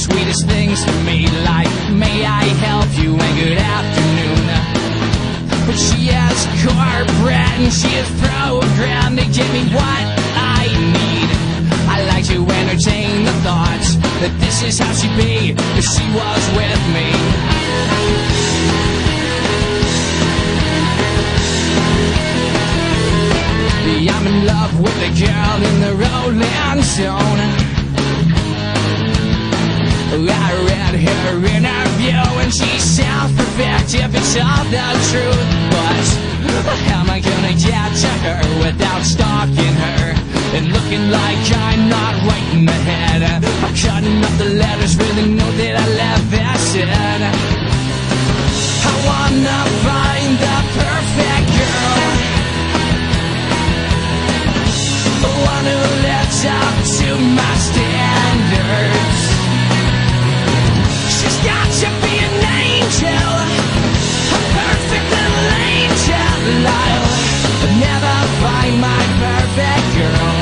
sweetest things to me, like may I help you and good afternoon. But she is corporate and she is programmed to give me what I need. I like to entertain the thoughts that this is how she'd be if she was with me. I'm in love with a girl in the Rolling Stone. I read her interview and she sounds perfect if it's all the truth. But how am I gonna get to her without stalking her and looking like I'm not right in the head? I'm cutting up the letters for the note that I left that said, I wanna find the perfect girl, one who lives up to my standards. She's got to be an angel, a perfect little angel. I'll never find my perfect girl.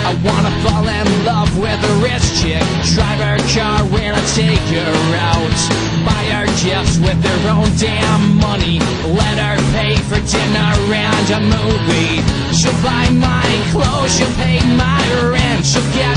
I wanna fall in love with a rich chick, drive her car when I take her out, buy her gifts with her own damn money, let her pay for dinner and a movie. She'll buy my clothes, she'll pay my rent, she'll get